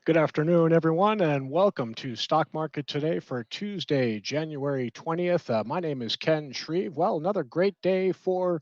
Good afternoon, everyone, and welcome to Stock Market Today for Tuesday, January 20th. My name is Ken Shreve. Well, another great day for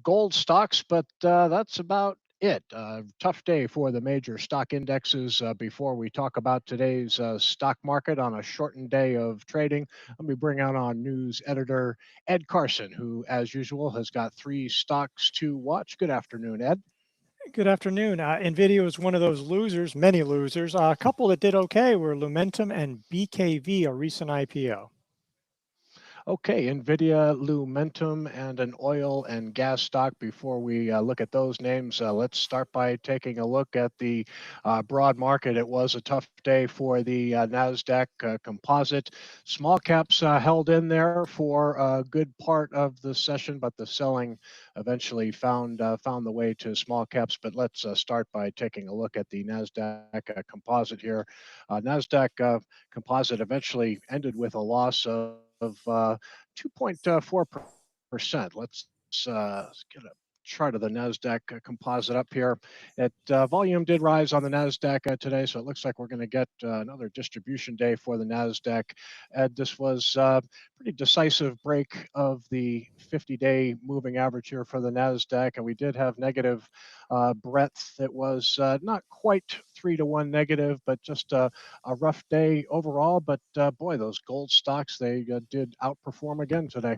gold stocks, but that's about it. Tough day for the major stock indexes. Before we talk about today's stock market on a shortened day of trading, let me bring out our news editor, Ed Carson, who, as usual, has got three stocks to watch. Good afternoon, Ed. Good afternoon. Nvidia was one of those losers, many losers. A couple that did okay were Lumentum and BKV, a recent IPO. Okay, Nvidia, Lumentum, and an oil and gas stock. Before we look at those names, let's start by taking a look at the broad market. It was a tough day for the NASDAQ composite. Small caps held in there for a good part of the session, but the selling eventually found the way to small caps. But let's start by taking a look at the NASDAQ composite here. NASDAQ composite eventually ended with a loss of 2.4%. Let's get a chart of the NASDAQ composite up here. Volume did rise on the NASDAQ today, so it looks like we're going to get another distribution day for the NASDAQ. This was a pretty decisive break of the 50-day moving average here for the NASDAQ, and we did have negative breadth. It was not quite 3-to-1 negative, but just a rough day overall. But boy, those gold stocks, they did outperform again today.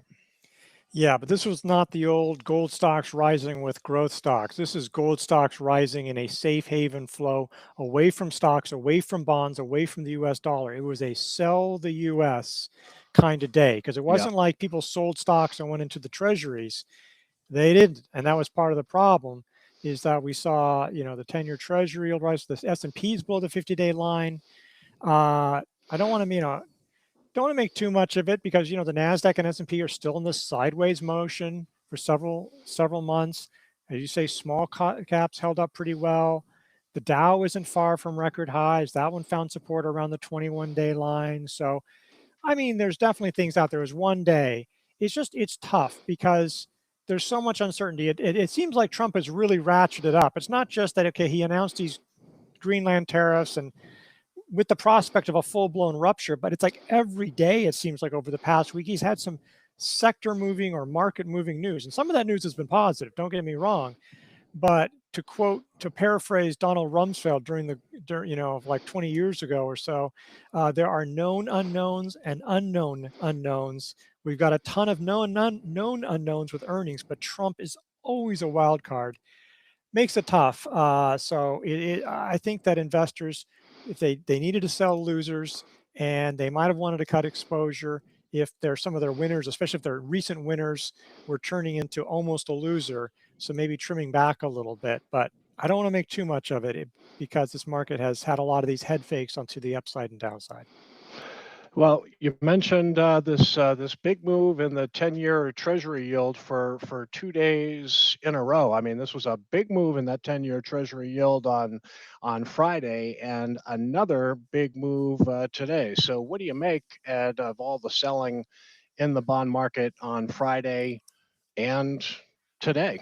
Yeah, but this was not the old gold stocks rising with growth stocks. This is gold stocks rising in a safe haven flow away from stocks, away from bonds, away from the US dollar. It was a sell the US kind of day because it wasn't like people sold stocks and went into the treasuries. They didn't, and that was part of the problem. Is that we saw, the 10-year treasury yield rise, the S&P's below the 50-day line. I don't want to, don't want to make too much of it because, the NASDAQ and S&P are still in this sideways motion for several months. As you say, small caps held up pretty well. The Dow isn't far from record highs. That one found support around the 21-day line. So, there's definitely things out there. It was one day. It's tough because there's so much uncertainty. It seems like Trump has really ratcheted up. It's not just that, okay, he announced these Greenland tariffs and with the prospect of a full-blown rupture, but it's like every day, it seems like over the past week, he's had some sector moving or market moving news. And some of that news has been positive, don't get me wrong. But to paraphrase Donald Rumsfeld during like 20 years ago or so, there are known unknowns and unknown unknowns. We've got a ton of known unknowns with earnings, but Trump is always a wild card. Makes it tough. I think that investors, if they needed to sell losers and they might have wanted to cut exposure, if they're some of their winners, especially if their recent winners were turning into almost a loser, so maybe trimming back a little bit. But I don't want to make too much of it because this market has had a lot of these head fakes onto the upside and downside. Well, you mentioned this big move in the 10-year Treasury yield for 2 days in a row. I mean, this was a big move in that 10-year Treasury yield on Friday, and another big move today. So, what do you make, Ed, of all the selling in the bond market on Friday and today?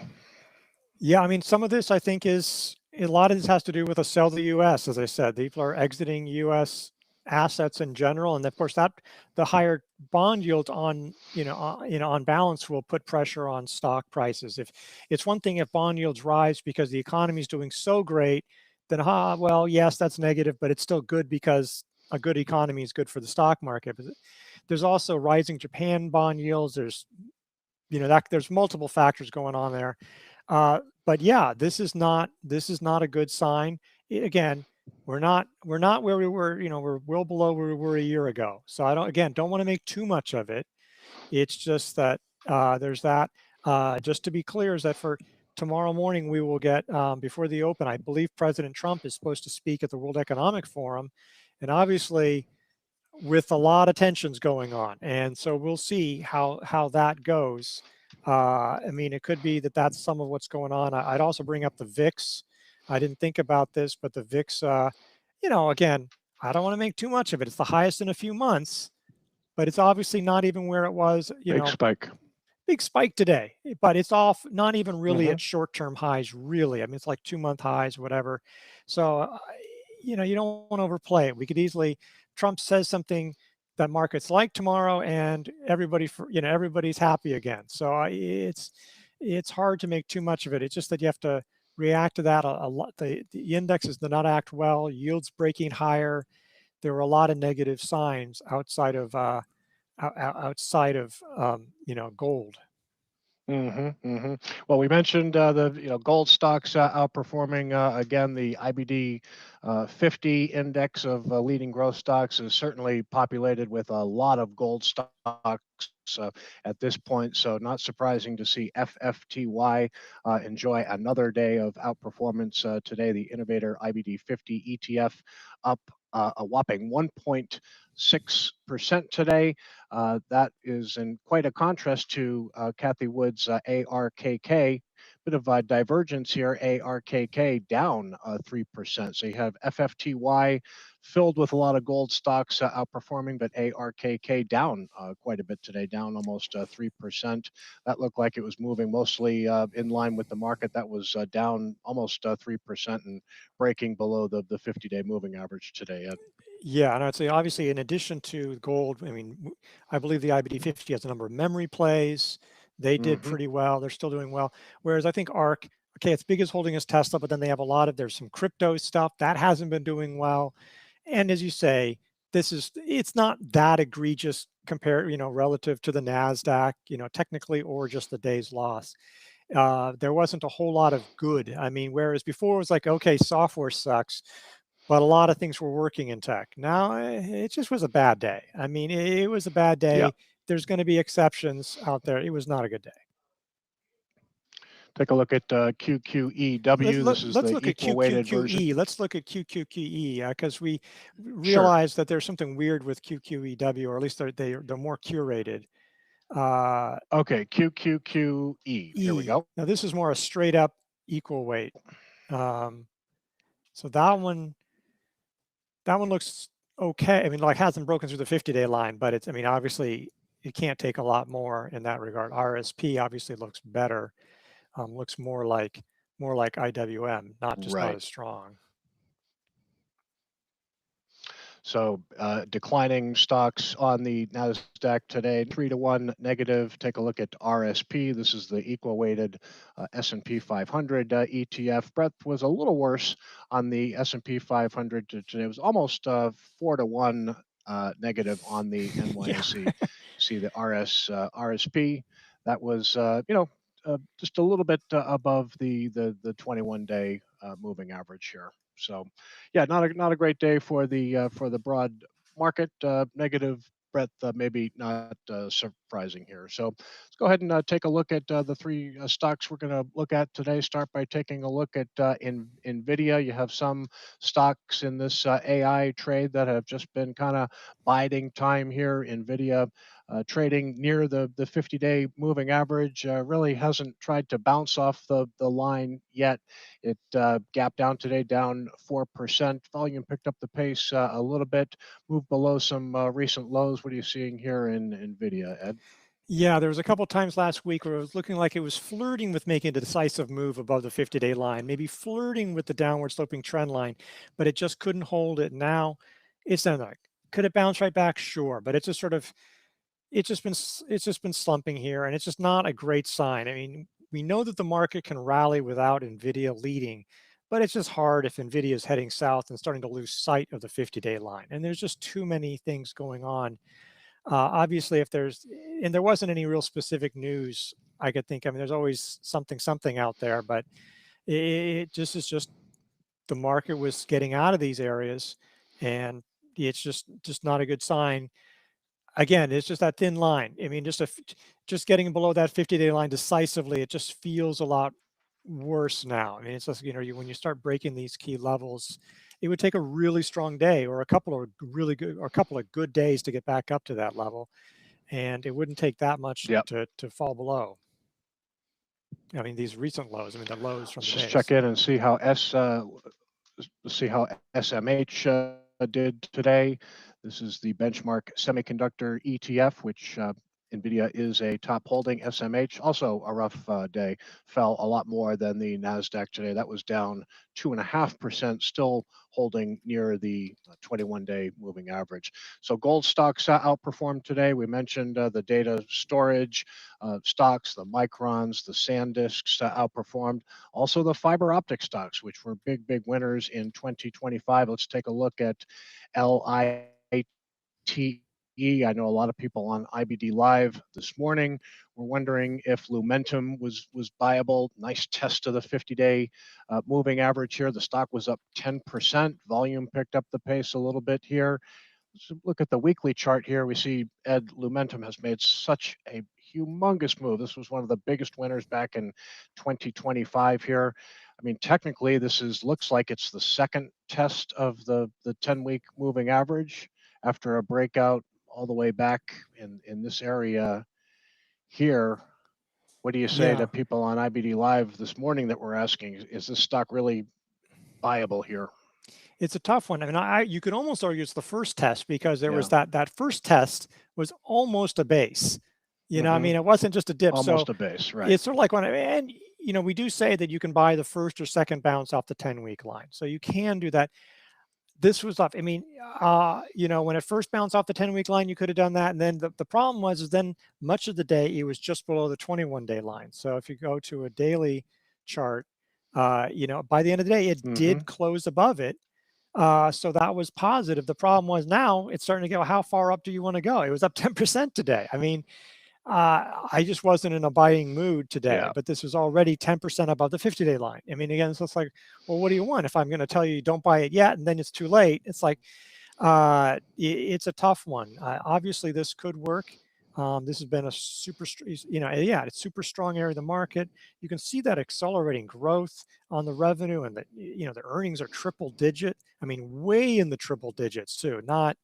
Yeah, some of this I think is a lot of this has to do with a sell the U.S. As I said, people are exiting U.S. assets in general, and of course that the higher bond yields on on balance will put pressure on stock prices. If it's one thing if bond yields rise because the economy is doing so great, then well, yes, that's negative, but it's still good because a good economy is good for the stock market. But there's also rising Japan bond yields. There's there's multiple factors going on there. But yeah, this is not a good sign. Again, we're not where we were. We're well below where we were a year ago. So I don't want to make too much of it. It's just that there's that. Just to be clear, is that for tomorrow morning we will get before the open. I believe President Trump is supposed to speak at the World Economic Forum, and obviously with a lot of tensions going on, and so we'll see how that goes. It could be that that's some of what's going on. I'd also bring up the VIX. I didn't think about this, but the VIX, again, I don't want to make too much of it. It's the highest in a few months, but it's obviously not even where it was, Big spike. Big spike today, but it's off, not even really at short-term highs, really. It's like 2-month highs, whatever. So, you don't want to overplay it. We could easily Trump says something that markets like tomorrow, and everybody's happy again. So it's hard to make too much of it. It's just that you have to react to that a lot. The indexes did not act well. Yields breaking higher. There were a lot of negative signs outside of gold. Well, we mentioned the gold stocks outperforming again. The IBD 50 index of leading growth stocks is certainly populated with a lot of gold stocks uh, at this point. So not surprising to see FFTY enjoy another day of outperformance today. The Innovator IBD 50 ETF up a whopping 1.6% today. That is in quite a contrast to Kathy Wood's ARKK. Bit of divergence here. ARKK down 3%. So you have FFTY filled with a lot of gold stocks outperforming, but ARKK down quite a bit today, down almost 3%. That looked like it was moving mostly in line with the market. That was down almost 3% and breaking below the 50-day moving average today. Yeah, and I'd say obviously in addition to gold, I mean, I believe the IBD 50 has a number of memory plays. They did Mm-hmm. pretty well. They're still doing well. Whereas I think ARK, okay, it's big as holding as Tesla, but then they have there's some crypto stuff that hasn't been doing well. And as you say, it's not that egregious compared, relative to the NASDAQ, technically, or just the day's loss. There wasn't a whole lot of good. I mean, whereas before it was like, okay, software sucks, but a lot of things were working in tech. Now it just was a bad day. I mean, it was a bad Yeah. day. There's going to be exceptions out there. It was not a good day. Take a look at QQEW. This is Let's the look at equal weighted version. QQQE. Let's look at QQQE because we Sure. realize that there's something weird with QQEW, or at least they're more curated. Uh, Okay, QQQE. Here we E. go. Now this is more a straight up equal weight. Um, so that one looks okay. I mean, like hasn't broken through the 50-day line, but I mean, obviously you can't take a lot more in that regard. RSP obviously looks better, looks more like IWM, not Right. as strong. So declining stocks on the Nasdaq today, 3-1 negative. Take a look at RSP. This is the equal weighted S&P 500 ETF. Breadth was a little worse on the S&P 500 today. It was almost 4-1 negative on the Yeah. NYSE. See the RSP. That was just a little bit above the 21-day moving average here. So yeah, not a great day for the broad market. Negative breadth, maybe not surprising here. So let's go ahead and take a look at the three stocks we're going to look at today. Start by taking a look at Nvidia. You have some stocks in this AI trade that have just been kind of biding time here. Nvidia trading near the 50-day moving average, really hasn't tried to bounce off the line yet. It gapped down today, down 4%. Volume picked up the pace a little bit, moved below some recent lows. What are you seeing here in Nvidia, Ed? Yeah, there was a couple times last week where it was looking like it was flirting with making a decisive move above the 50-day line, maybe flirting with the downward sloping trend line, but it just couldn't hold it. Now it's not like, could it bounce right back? Sure, but it's just sort of it's just been slumping here, and it's just not a great sign. I mean, we know that the market can rally without Nvidia leading, but it's just hard if Nvidia is heading south and starting to lose sight of the 50-day line. And there's just too many things going on. Obviously, and there wasn't any real specific news I could think. I mean, there's always something out there, but it just is just the market was getting out of these areas, and it's just not a good sign. Again, it's just that thin line. I mean, just getting below that 50-day line decisively, it just feels a lot worse now. I mean, it's just, when you start breaking these key levels, it would take a really strong day or a couple of good days to get back up to that level. And it wouldn't take that much Yep. to fall below. I mean, these recent lows, I mean, the lows from Let's the just check days. in and see how SMH did today. This is the benchmark semiconductor ETF, which Nvidia is a top holding. SMH, also a rough day, fell a lot more than the NASDAQ today. That was down 2.5%, still holding near the 21-day moving average. So gold stocks outperformed today. We mentioned the data storage stocks, the microns, the SanDisks outperformed. Also the fiber optic stocks, which were big winners in 2025. Let's take a look at LIT. I know a lot of people on IBD Live this morning were wondering if Lumentum was viable. Nice test of the 50-day moving average here. The stock was up 10%. Volume picked up the pace a little bit here. Let's look at the weekly chart here. We see Lumentum has made such a humongous move. This was one of the biggest winners back in 2025 here. I mean, technically, looks like it's the second test of the 10-week moving average after a breakout all the way back in this area here. What do you say Yeah, to people on IBD Live this morning that were asking, is this stock really viable here? it's a tough one. I mean, you could almost argue it's the first test because there was Yeah. that first test was almost a base. I Hmm. mean, it wasn't just a dip. So Almost a base, right? it's sort of like and we do say that you can buy the first or second bounce off the 10-week line. So you can do that. This was off. I mean, when it first bounced off the 10-week line, you could have done that. And then the problem is then much of the day, it was just below the 21-day line. So if you go to a daily chart, by the end of the day, it Hmm. did close above it. So that was positive. The problem was now it's starting to go, how far up do you want to go? It was up 10% today. I mean, I just wasn't in a buying mood today, Yeah. but this was already 10% above the 50-day line. I mean, again, so it's like, well, what do you want? If I'm going to tell you don't buy it yet, and then it's too late, it's like, it's a tough one. Obviously, this could work. This has been a it's super strong area of the market. You can see that accelerating growth on the revenue, and the earnings are triple digit. I mean, way in the triple digits too. Not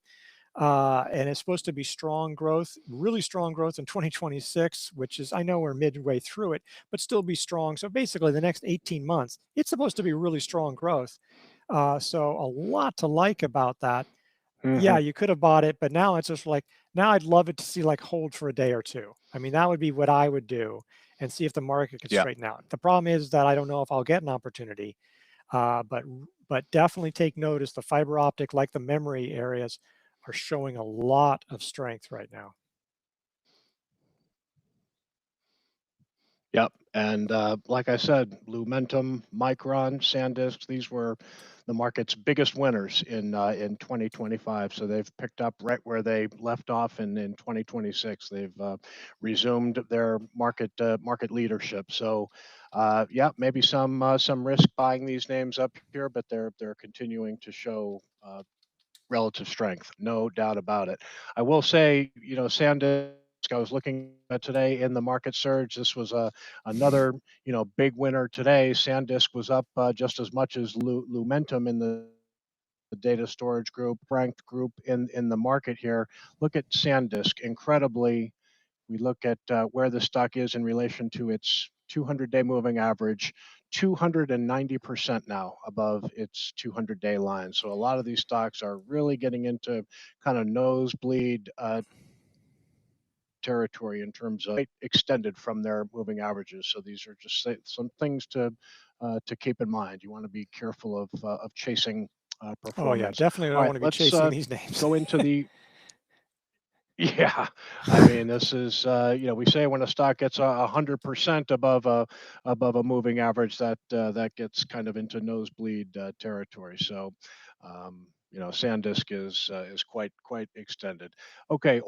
and it's supposed to be strong growth, really strong growth in 2026, which is, I know we're midway through it, but still be strong. So basically, the next 18 months, it's supposed to be really strong growth. So a lot to like about that. Yeah, Hmm. you could have bought it, but now it's just like, now I'd love it to see like hold for a day or two. I mean, that would be what I would do and see if the market could Yeah. straighten out. The problem is that I don't know if I'll get an opportunity, but definitely take notice the fiber optic, like the memory areas, are showing a lot of strength right now. Yep. And like I said, Lumentum, Micron, SanDisk, these were the market's biggest winners in 2025. So they've picked up right where they left off in 2026. They've resumed their market leadership. So yeah, maybe some risk buying these names up here, but they're continuing to show relative strength, no doubt about it. I will say, SanDisk, I was looking at today in the market surge. This was another, big winner today. SanDisk was up just as much as Lumentum in the data storage group, ranked group in the market here. Look at SanDisk, incredibly we look at where the stock is in relation to its 200-day moving average, 290% now above its 200-day line. So a lot of these stocks are really getting into kind of nosebleed territory in terms of extended from their moving averages. So these are just some things to keep in mind. You want to be careful of chasing Oh yeah, performance. definitely All don't right, want to be let's chasing these names. go into the yeah, I mean, this is we say when a stock gets 100% above a moving average, that gets kind of into nosebleed territory. So, SanDisk is quite extended. Okay,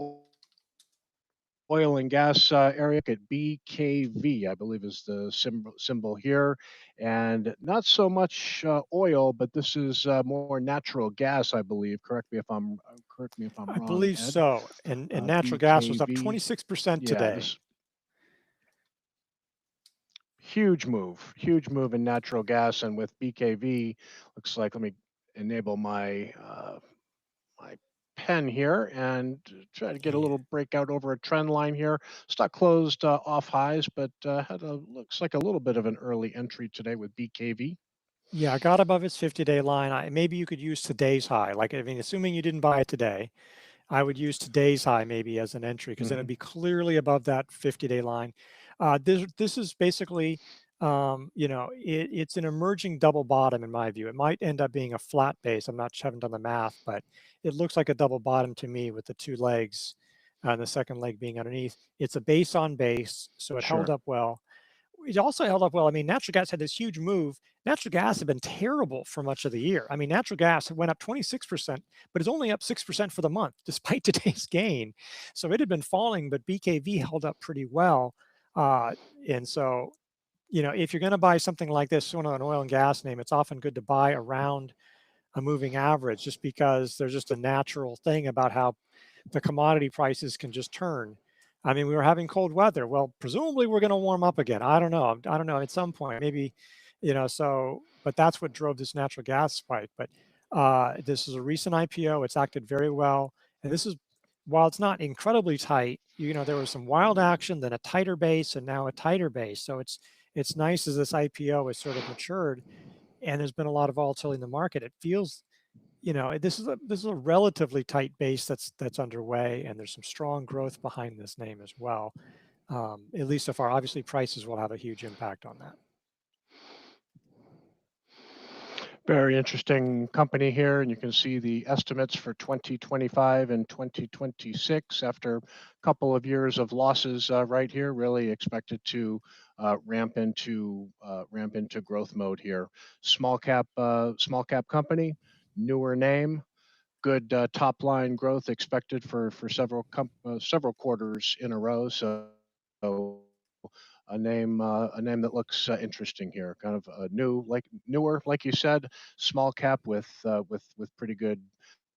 oil and gas area at BKV, I believe is the symbol here, and not so much oil, but this is more natural gas, I believe. Correct me if I'm I wrong, believe Ed. so. And natural gas was up BKV. 26% Yeah, today. this huge move in natural gas, and with BKV, looks like let me enable my pen here and try to get a Yeah. little breakout over a trend line here. Stock closed off highs, but looks like a little bit of an early entry today with BKV. Yeah, I got above its 50-day line. Maybe you could use today's high. Like, I mean, assuming you didn't buy it today, I would use today's high maybe as an entry because then it'd Hmm. be clearly above that 50-day line. This is basically, it's an emerging double bottom in my view. It might end up being a flat base. I'm not haven't done the math, but it looks like a double bottom to me with the two legs, and the second leg being underneath. It's a base on base, so it held Sure. up well. It also held up well. I mean, natural gas had this huge move. Natural gas had been terrible for much of the year. I mean, natural gas went up 26%, but it's only up 6% for the month, despite today's gain. So it had been falling, but BKV held up pretty well. Uh, and so, if you're going to buy something like this, one of an oil and gas name, it's often good to buy around a moving average just because there's just a natural thing about how the commodity prices can just turn. I mean, we were having cold weather. Well, presumably we're going to warm up again. I don't know. I don't know. At some point, maybe, but that's what drove this natural gas spike. But this is a recent IPO. It's acted very well. And this is, while it's not incredibly tight, there was some wild action, then a tighter base, and now a tighter base. So it's nice as this IPO has sort of matured and there's been a lot of volatility in the market. It feels, this is a relatively tight base that's underway, and there's some strong growth behind this name as well. At least so far, obviously prices will have a huge impact on that. Very interesting company here, and you can see the estimates for 2025 and 2026 after a couple of years of losses right here. Really expected to ramp into growth mode here. Small cap company, newer name, good top line growth expected for several quarters in a row. So a name that looks interesting here, kind of newer, like you said, small cap with pretty good.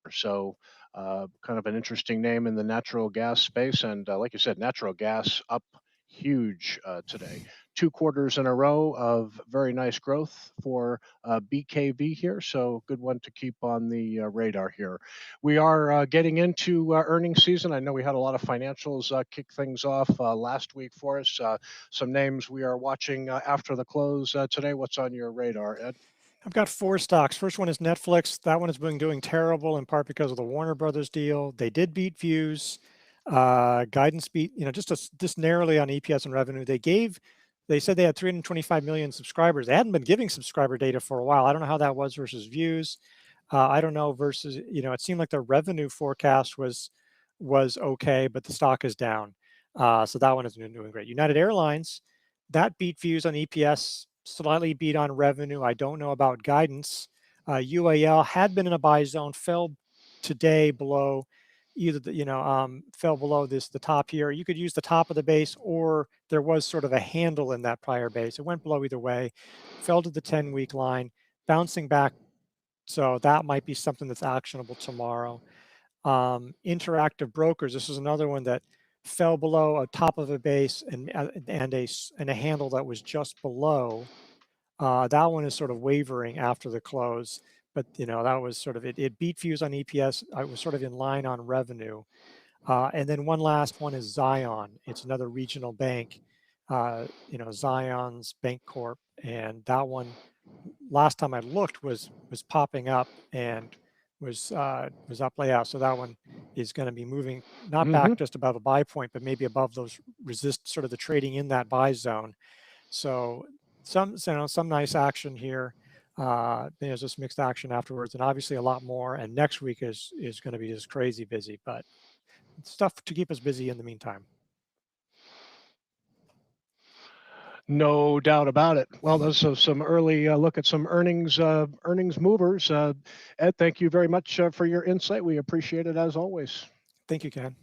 So kind of an interesting name in the natural gas space, and like you said, natural gas up huge today. 2 quarters in a row of very nice growth for BKV here, so good one to keep on the radar here. We are getting into earnings season. I know we had a lot of financials kick things off last week for us. Some names we are watching after the close today. What's on your radar, Ed? I've got four stocks. First one is Netflix. That one has been doing terrible in part because of the Warner Brothers deal. They did beat views. Guidance beat, just narrowly on EPS and revenue. They said they had 325 million subscribers. They hadn't been giving subscriber data for a while. I don't know how that was versus views. I don't know versus, it seemed like the revenue forecast was okay, but the stock is down. So that one has been doing great. United Airlines, that beat views on EPS, slightly beat on revenue. I don't know about guidance. UAL had been in a buy zone, fell today below fell below the top here. You could use the top of the base, or there was sort of a handle in that prior base. It went below either way, fell to the 10-week line, bouncing back. So that might be something that's actionable tomorrow. Interactive Brokers, this is another one that fell below a top of a base and a handle that was just below. That one is sort of wavering after the close, but that was sort of it beat views on EPS. I was sort of in line on revenue. And then one last one is Zion. It's another regional bank, Zion's Bank Corp. And that one, last time I looked, was popping up and was up layout. So that one is going to be moving not Hmm. back just above a buy point, but maybe above those sort of the trading in that buy zone. So some nice action here. There's just mixed action afterwards, and obviously a lot more. And next week is going to be just crazy busy, but stuff to keep us busy in the meantime. No doubt about it. Well, those are some early look at some earnings movers. Ed, thank you very much for your insight. We appreciate it as always. Thank you, Ken.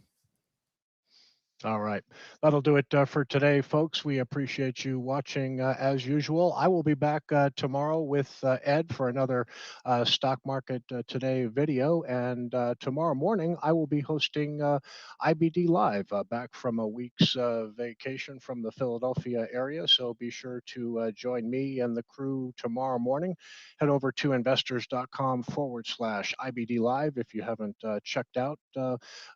All right. That'll do it for today, folks. We appreciate you watching as usual. I will be back tomorrow with Ed for another Stock Market Today video. And tomorrow morning, I will be hosting IBD Live back from a week's vacation from the Philadelphia area. So be sure to join me and the crew tomorrow morning. Head over to investors.com/IBD Live if you haven't checked out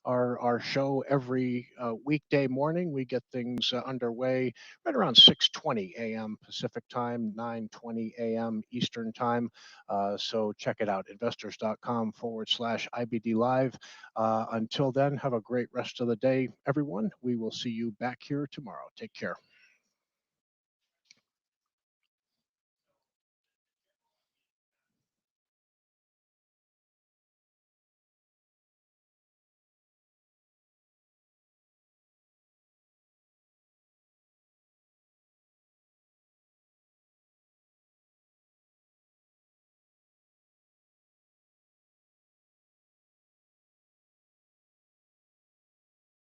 our show every week. weekday morning. We get things underway right around 6:20 a.m. Pacific time, 9:20 a.m. Eastern time. So check it out, investors.com/IBD Live. Until then, have a great rest of the day, everyone. We will see you back here tomorrow. Take care.